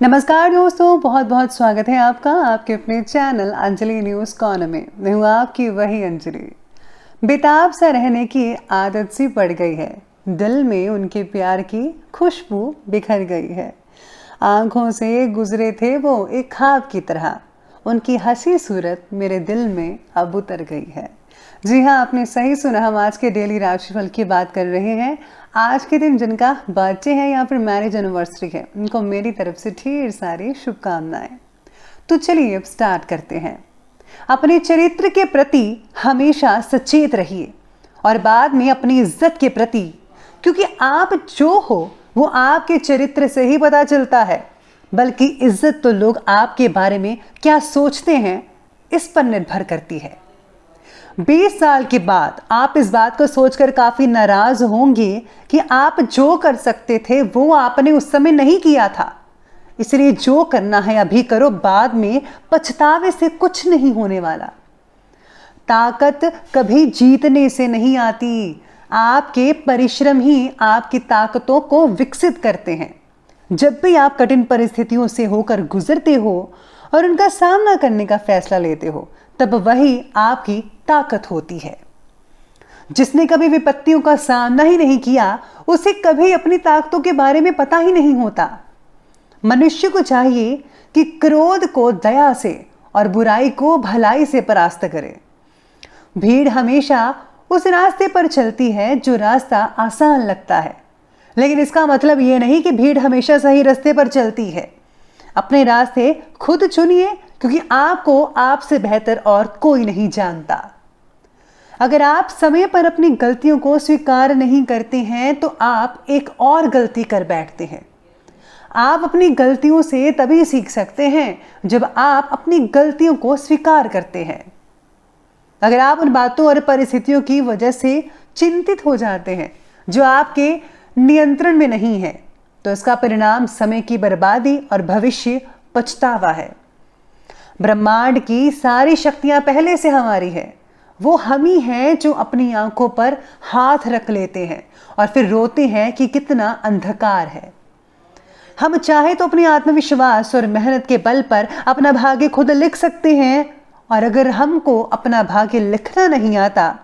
नमस्कार दोस्तों, बहुत बहुत स्वागत है आपका आपके अपने चैनल अंजलि न्यूज़ कॉर्नर में। मैं हूँ आपकी वही अंजलि। बेताब सा रहने की आदत सी पड़ गई है, दिल में उनके प्यार की खुशबू बिखर गई है। आंखों से गुजरे थे वो एक ख्वाब की तरह, उनकी हंसी सूरत मेरे दिल में अब उतर गई है। जी हाँ, आपने सही सुना, हम आज के डेली राशिफल की बात कर रहे हैं। आज के दिन जिनका बर्थडे है या फिर मैरिज एनिवर्सरी है, उनको मेरी तरफ से ढेर सारी शुभकामनाएं। तो चलिए अब स्टार्ट करते हैं। अपने चरित्र के प्रति हमेशा सचेत रहिए और बाद में अपनी इज्जत के प्रति, क्योंकि आप जो हो वो आपके चरित्र से ही पता चलता है, बल्कि इज्जत तो लोग आपके बारे में क्या सोचते हैं इस पर निर्भर करती है। 20 साल के बाद आप इस बात को सोचकर काफी नाराज होंगे कि आप जो कर सकते थे वो आपने उस समय नहीं किया था। इसलिए जो करना है अभी करो, बाद में पछतावे से कुछ नहीं होने वाला। ताकत कभी जीतने से नहीं आती, आपके परिश्रम ही आपकी ताकतों को विकसित करते हैं। जब भी आप कठिन परिस्थितियों से होकर गुजरते हो और उनका सामना करने का फैसला लेते हो, तब वही आपकी ताकत होती है। जिसने कभी विपत्तियों का सामना ही नहीं किया, उसे कभी अपनी ताकतों के बारे में पता ही नहीं होता। मनुष्य को चाहिए कि क्रोध को दया से और बुराई को भलाई से परास्त करे। भीड़ हमेशा उस रास्ते पर चलती है जो रास्ता आसान लगता है, लेकिन इसका मतलब यह नहीं कि भीड़ हमेशा सही रास्ते पर चलती है। अपने रास्ते खुद चुनिए, क्योंकि आपको आपसे बेहतर और कोई नहीं जानता। अगर आप समय पर अपनी गलतियों को स्वीकार नहीं करते हैं तो आप एक और गलती कर बैठते हैं। आप अपनी गलतियों से तभी सीख सकते हैं जब आप अपनी गलतियों को स्वीकार करते हैं। अगर आप उन बातों और परिस्थितियों की वजह से चिंतित हो जाते हैं जो आपके नियंत्रण में नहीं है, तो इसका परिणाम समय की बर्बादी और भविष्य पछतावा है। ब्रह्मांड की सारी शक्तियां पहले से हमारी है। वो हम ही हैं जो अपनी आंखों पर हाथ रख लेते हैं और फिर रोते हैं कि कितना अंधकार है। हम चाहे तो अपनी आत्मविश्वास और मेहनत के बल पर अपना भाग्य खुद लिख सकते हैं, और अगर हमको अपना भाग्य लिखना नहीं आता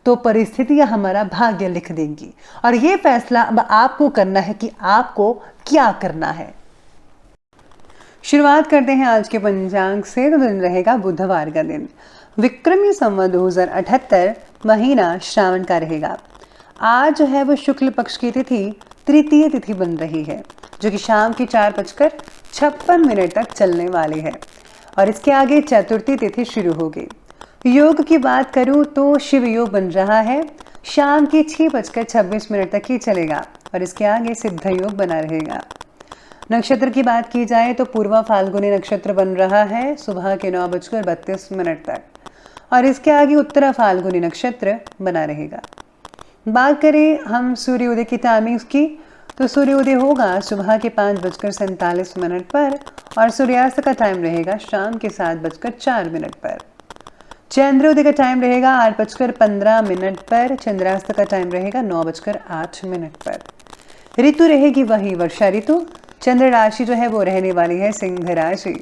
तो परिस्थितियां हमारा भाग्य लिख देंगी। और ये फैसला अब आपको करना है कि आपको क्या करना है। शुरुआत करते हैं आज के पंचांग से। तो दिन रहेगा बुधवार का दिन, विक्रमी संवत 2078, महीना श्रावण का रहेगा। आज जो है वो शुक्ल पक्ष की तिथि तृतीय तिथि बन रही है, जो कि शाम की 4:56 तक चलने वाली है, और इसके आगे चतुर्थी तिथि शुरू होगी। योग की बात करूं तो शिव योग बन रहा है, शाम की 6:26 तक ही चलेगा, और इसके आगे सिद्ध योग बना रहेगा। नक्षत्र की बात की जाए तो पूर्वा फाल्गुनी नक्षत्र बन रहा है सुबह के 9:32 तक, और इसके आगे उत्तरा फाल्गुनी नक्षत्र बना रहेगा। बात करें हम सूर्योदय की टाइमिंग्स की, तो सूर्योदय होगा सुबह के 5:47 पर, और सूर्यास्त का टाइम रहेगा शाम के 7:04 पर। चंद्रोदय का टाइम रहेगा 8:15 पर, चंद्रास्त का टाइम रहेगा 9:08 पर। ऋतु रहेगी वही वर्षा ऋतु। चंद्र राशि जो है वो रहने वाली है सिंह राशि,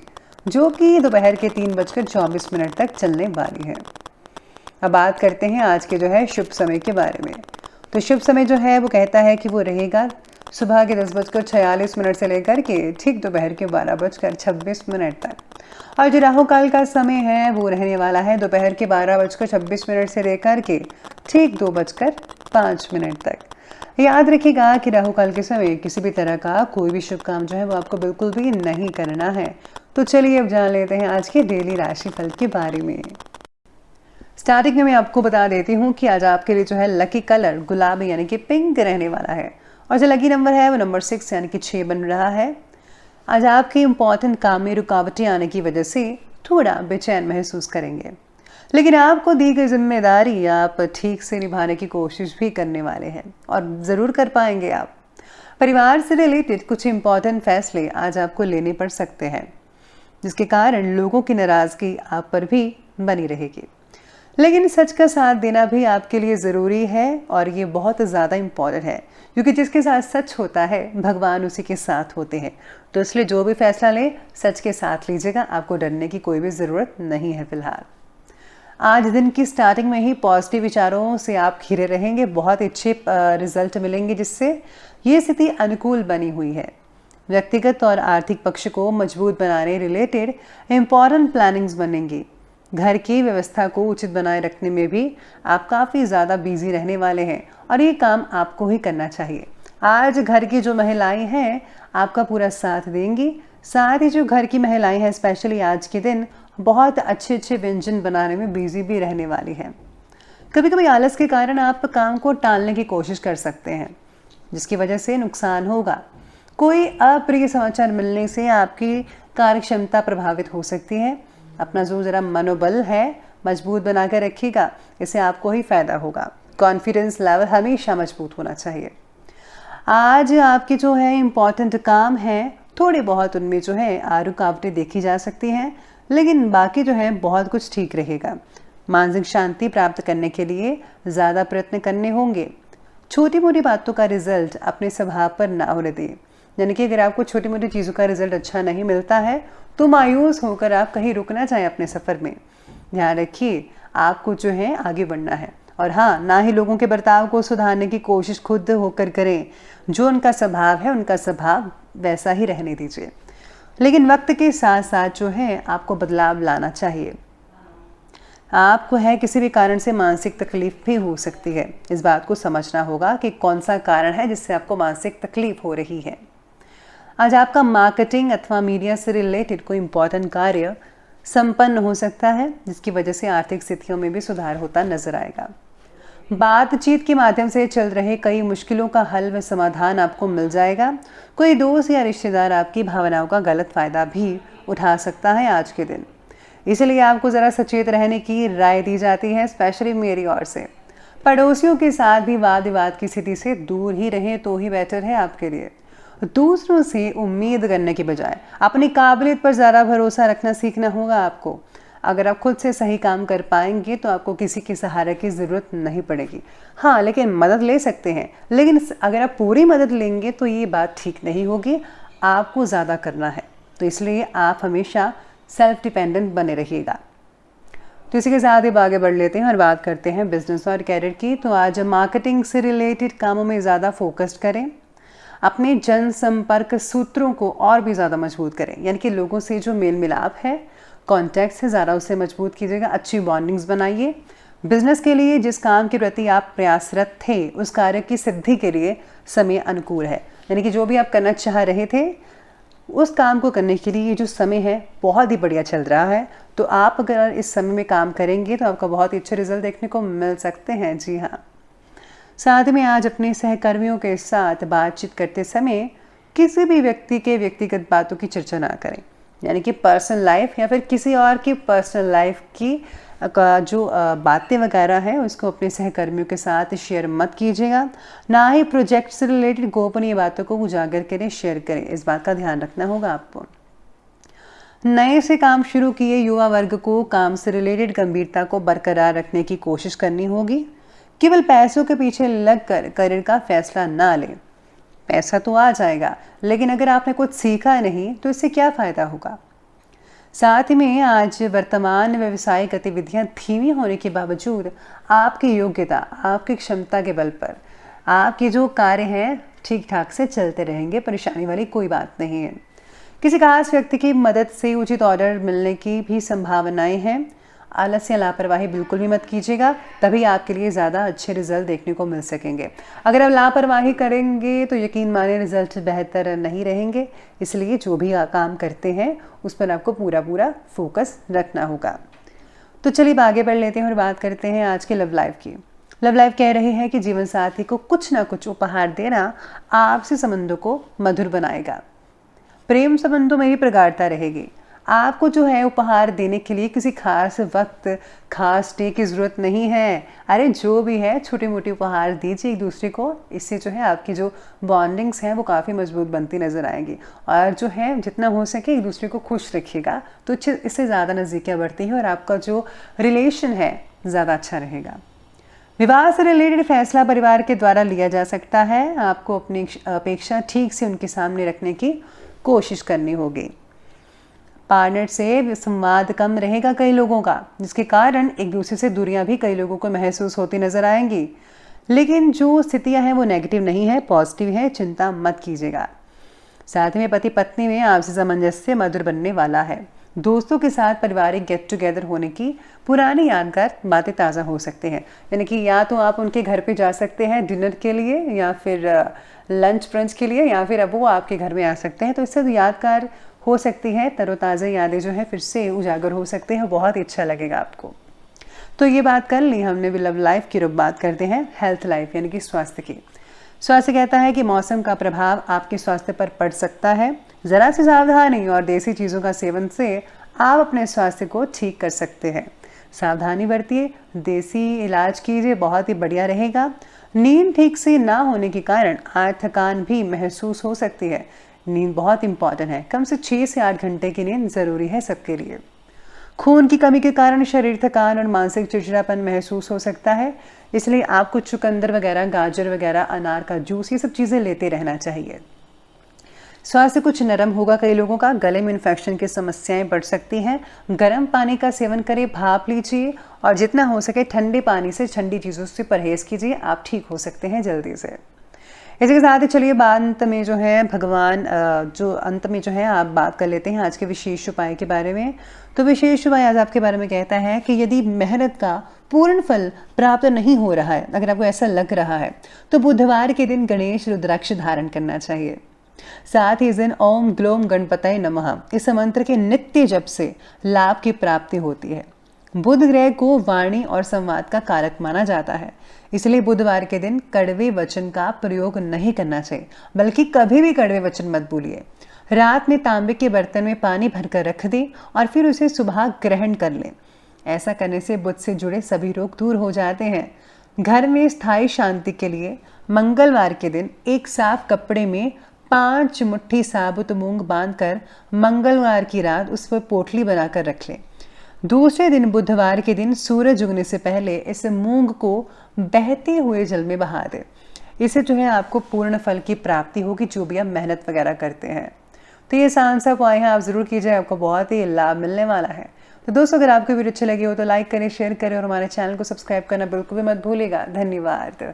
जो कि दोपहर के 3:24 तक चलने वाली है। अब बात करते हैं आज के जो है शुभ समय के बारे में। तो शुभ समय जो है वो कहता है कि वो रहेगा सुबह के 10:46 से लेकर के ठीक दोपहर के 12:26 तक, और जो राहु काल का समय है वो रहने वाला है दोपहर के 12:26 से लेकर के ठीक 2:05 तक। याद रखिएगा कि राहु काल के समय किसी भी तरह का कोई भी शुभ काम जो है वो आपको बिल्कुल भी नहीं करना है। तो चलिए अब जान लेते हैं आज के डेली राशिफल के बारे में। स्टार्टिंग में मैं आपको बता देती हूँ कि आज आपके लिए जो है लकी कलर गुलाबी यानी कि पिंक रहने वाला है, और जो लकी नंबर है वो नंबर 6 यानी कि 6 बन रहा है। आज आपके इंपॉर्टेंट काम में रुकावटें आने की वजह से थोड़ा बेचैन महसूस करेंगे, लेकिन आपको दी गई जिम्मेदारी आप ठीक से निभाने की कोशिश भी करने वाले हैं, और ज़रूर कर पाएंगे आप। परिवार से रिलेटेड कुछ इंपॉर्टेंट फैसले आज आपको लेने पड़ सकते हैं, जिसके कारण लोगों की नाराज़गी आप पर भी बनी रहेगी। लेकिन सच का साथ देना भी आपके लिए ज़रूरी है और ये बहुत ज़्यादा इम्पॉर्टेंट है, क्योंकि जिसके साथ सच होता है भगवान उसी के साथ होते हैं। तो इसलिए जो भी फैसला ले सच के साथ लीजिएगा, आपको डरने की कोई भी ज़रूरत नहीं है फिलहाल। आज दिन की स्टार्टिंग में ही पॉजिटिव विचारों से आप घिरे रहेंगे, बहुत अच्छे रिजल्ट मिलेंगे, जिससे ये स्थिति अनुकूल बनी हुई है। व्यक्तिगत और आर्थिक पक्ष को मजबूत बनाने रिलेटेड इम्पॉर्टेंट प्लानिंग्स बनेंगी। घर की व्यवस्था को उचित बनाए रखने में भी आप काफ़ी ज़्यादा बिजी रहने वाले हैं और ये काम आपको ही करना चाहिए। आज घर की जो महिलाएं हैं आपका पूरा साथ देंगी। साथ ही जो घर की महिलाएं हैं स्पेशली आज के दिन बहुत अच्छे अच्छे व्यंजन बनाने में बिजी भी रहने वाली हैं। कभी कभी आलस के कारण आप काम को टालने की कोशिश कर सकते हैं, जिसकी वजह से नुकसान होगा। कोई अप्रिय समाचार मिलने से आपकी कार्य क्षमता प्रभावित हो सकती है। अपना जो ज़रा मनोबल है मजबूत बना कर रखिएगा, इससे आपको ही फायदा होगा। कॉन्फिडेंस लेवल हमेशा मजबूत होना चाहिए। आज आपके जो है इम्पॉर्टेंट काम हैं, थोड़े बहुत उनमें जो है रुकावटें देखी जा सकती हैं, लेकिन बाकी जो है बहुत कुछ ठीक रहेगा। मानसिक शांति प्राप्त करने के लिए ज़्यादा प्रयत्न करने होंगे। छोटी मोटी बातों का रिजल्ट अपने स्वभाव पर ना होने दें। यानी कि अगर आपको छोटी मोटी चीज़ों का रिजल्ट अच्छा नहीं मिलता है तो मायूस होकर आप कहीं रुक ना जाएं अपने सफ़र में। ध्यान रखिए, आपको जो है आगे बढ़ना है। और हाँ, ना ही लोगों के बर्ताव को सुधारने की कोशिश खुद होकर करें। जो उनका स्वभाव है उनका स्वभाव वैसा ही रहने दीजिए, लेकिन वक्त के साथ साथ जो है आपको बदलाव लाना चाहिए। आपको है किसी भी कारण से मानसिक तकलीफ भी हो सकती है। इस बात को समझना होगा कि कौन सा कारण है जिससे आपको मानसिक तकलीफ हो रही है। आज आपका मार्केटिंग अथवा मीडिया से रिलेटेड कोई इम्पोर्टेंट कार्य संपन्न हो सकता है, जिसकी वजह से आर्थिक स्थितियों में भी सुधार होता नजर आएगा। बातचीत के माध्यम से चल रहे कई मुश्किलों का हल व समाधान आपको मिल जाएगा। कोई दोस्त या रिश्तेदार आपकी भावनाओं का गलत फायदा भी उठा सकता है आज के दिन, इसलिए आपको ज़रा सचेत रहने की राय दी जाती है, स्पेशली मेरी ओर से। पड़ोसियों के साथ भी वाद विवाद की स्थिति से दूर ही रहें तो ही बेटर है आपके लिए। दूसरों से उम्मीद करने के बजाय अपनी काबिलियत पर ज़्यादा भरोसा रखना सीखना होगा आपको। अगर आप खुद से सही काम कर पाएंगे तो आपको किसी के सहारे की ज़रूरत नहीं पड़ेगी। हाँ, लेकिन मदद ले सकते हैं, लेकिन अगर आप पूरी मदद लेंगे तो ये बात ठीक नहीं होगी। आपको ज़्यादा करना है, तो इसलिए आप हमेशा सेल्फ डिपेंडेंट बने रहिएगा। तो इसी के साथ ही आगे बढ़ लेते हैं और बात करते हैं बिजनेस और कैरियर की। तो आज मार्केटिंग से रिलेटेड कामों में ज़्यादा फोकस्ड करें। अपने जनसंपर्क सूत्रों को और भी ज़्यादा मजबूत करें, यानी कि लोगों से जो मेल मिलाप है, कॉन्टैक्ट है, ज़्यादा उसे मजबूत कीजिएगा। अच्छी बॉन्डिंग्स बनाइए। बिजनेस के लिए जिस काम के प्रति आप प्रयासरत थे उस कार्य की सिद्धि के लिए समय अनुकूल है। यानी कि जो भी आप करना चाह रहे थे उस काम को करने के लिए ये जो समय है बहुत ही बढ़िया चल रहा है। तो आप अगर इस समय में काम करेंगे तो आपका बहुत ही अच्छे रिजल्ट देखने को मिल सकते हैं। जी हाँ, साथ में आज अपने सहकर्मियों के साथ बातचीत करते समय किसी भी व्यक्ति के व्यक्तिगत बातों की चर्चा ना करें, यानी कि पर्सनल लाइफ या फिर किसी और की पर्सनल लाइफ की का जो बातें वगैरह है उसको अपने सहकर्मियों के साथ शेयर मत कीजिएगा। ना ही प्रोजेक्ट से रिलेटेड गोपनीय बातों को उजागर करें, शेयर करें। इस बात का ध्यान रखना होगा आपको। नए से काम शुरू किए युवा वर्ग को काम से रिलेटेड गंभीरता को बरकरार रखने की कोशिश करनी होगी। केवल पैसों के पीछे लगकर करियर का फैसला ना लें। पैसा तो आ जाएगा, लेकिन अगर आपने कुछ सीखा नहीं तो इससे क्या फ़ायदा होगा। साथ में आज वर्तमान व्यवसायिक गतिविधियां धीमी होने के बावजूद आपकी योग्यता, आपकी क्षमता के बल पर आपके जो कार्य हैं ठीक ठाक से चलते रहेंगे। परेशानी वाली कोई बात नहीं है। किसी खास व्यक्ति की मदद से उचित ऑर्डर मिलने की भी संभावनाएं हैं। आलस या लापरवाही बिल्कुल भी मत कीजिएगा, तभी आपके लिए ज़्यादा अच्छे रिजल्ट देखने को मिल सकेंगे। अगर आप लापरवाही करेंगे तो यकीन माने रिजल्ट बेहतर नहीं रहेंगे। इसलिए जो भी काम करते हैं उस पर आपको पूरा फोकस रखना होगा। तो चलिए आगे बढ़ लेते हैं और बात करते हैं आज के लव लाइफ की। लव लाइफ कह रही है कि जीवन साथी को कुछ ना कुछ उपहार देना आपसी संबंधों को मधुर बनाएगा। प्रेम संबंधों में भी प्रगाढ़ता रहेगी। आपको जो है उपहार देने के लिए किसी खास वक्त, खास डे की ज़रूरत नहीं है। अरे जो भी है छोटी मोटी उपहार दीजिए एक दूसरे को। इससे जो है आपकी जो बॉन्डिंग्स हैं वो काफ़ी मजबूत बनती नज़र आएंगी। और जो है जितना हो सके एक दूसरे को खुश रखिएगा तो इससे ज़्यादा नज़दीकियाँ बढ़ती हैं और आपका जो रिलेशन है ज़्यादा अच्छा रहेगा। विवाह से रिलेटेड फैसला परिवार के द्वारा लिया जा सकता है। आपको अपनी अपेक्षा ठीक से उनके सामने रखने की कोशिश करनी होगी। पार्टनर से संवाद कम रहेगा कई लोगों का, जिसके कारण एक दूसरे से दूरियां भी कई लोगों को महसूस होती नजर आएंगी। लेकिन जो स्थितियां हैं वो नेगेटिव नहीं है, पॉजिटिव है, चिंता मत कीजिएगा। साथ में पति पत्नी में आपसी सामंजस्य मधुर बनने वाला है। दोस्तों के साथ पारिवारिक गेट टुगेदर होने की पुरानी यादगार बातें ताज़ा हो सकते हैं। यानी कि या तो आप उनके घर पे जा सकते हैं डिनर के लिए या फिर लंच ब्रंच के लिए, या फिर अब वो आपके घर में आ सकते हैं। तो इससे यादगार हो सकती है, तरोताज़ा यादें जो है फिर से उजागर हो सकते हैं। बहुत ही अच्छा लगेगा आपको। तो ये बात कर ली हमने लव लाइफ की। अब बात करते हैं हेल्थ लाइफ यानी कि स्वास्थ्य की। स्वास्थ्य कहता है कि मौसम का प्रभाव आपके स्वास्थ्य पर पड़ सकता है। ज़रा सी सावधानी और देसी चीज़ों का सेवन से आप अपने स्वास्थ्य को ठीक कर सकते हैं। सावधानी बरतिए, देसी इलाज कीजिए, बहुत ही बढ़िया रहेगा। नींद ठीक से ना होने के कारण आज थकान भी महसूस हो सकती है। नींद बहुत इंपॉर्टेंट है। कम से 6 से 8 घंटे की नींद ज़रूरी है सबके लिए। खून की कमी के कारण शरीर थकान और मानसिक चिड़चिड़ापन महसूस हो सकता है। इसलिए आपको चुकंदर वगैरह, गाजर वगैरह, अनार का जूस, ये सब चीज़ें लेते रहना चाहिए। स्वास्थ्य कुछ नरम होगा कई लोगों का। गले में इन्फेक्शन की समस्याएं बढ़ सकती हैं। गर्म पानी का सेवन करें, भाप लीजिए और जितना हो सके ठंडे पानी से, ठंडी चीज़ों से परहेज कीजिए। आप ठीक हो सकते हैं जल्दी से। इसी के साथ ही चलिए अंत में जो है अंत में जो है आप बात कर लेते हैं आज के विशेष उपाय के बारे में। तो विशेष उपाय आज आपके बारे में कहता है कि यदि मेहनत का पूर्ण फल प्राप्त नहीं हो रहा है, अगर आपको ऐसा लग रहा है, तो बुधवार के दिन गणेश रुद्राक्ष धारण करना चाहिए। साथ ही इस दिन ओम ग्लोम गणपतये नमः इस मंत्र के नित्य जप से लाभ की प्राप्ति होती है। बुध ग्रह को वाणी और संवाद का कारक माना जाता है। इसलिए बुधवार के दिन कड़वे वचन का प्रयोग नहीं करना चाहिए, बल्कि कभी भी कड़वे वचन मत बोलिए। रात में तांबे के बर्तन में पानी भरकर रख दें और फिर उसे सुबह ग्रहण कर लें। ऐसा करने से बुध से जुड़े सभी रोग दूर हो जाते हैं। घर में स्थायी शांति के लिए मंगलवार के दिन एक साफ कपड़े में 5 मुट्ठी साबुत मूंग बांधकर मंगलवार की रात उस पर पोटली बनाकर रख लें। दूसरे दिन बुधवार के दिन सूरज उगने से पहले इस मूंग को बहते हुए जल में बहा दें। इससे जो है आपको पूर्ण फल की प्राप्ति होगी, जो भी आप मेहनत वगैरह करते हैं। तो ये आसान सा उपाय है, आप ज़रूर कीजिए, आपको बहुत ही लाभ मिलने वाला है। तो दोस्तों, अगर आपको वीडियो अच्छी लगी हो तो लाइक करें, शेयर करें और हमारे चैनल को सब्सक्राइब करना बिल्कुल भी मत भूलिएगा। धन्यवाद।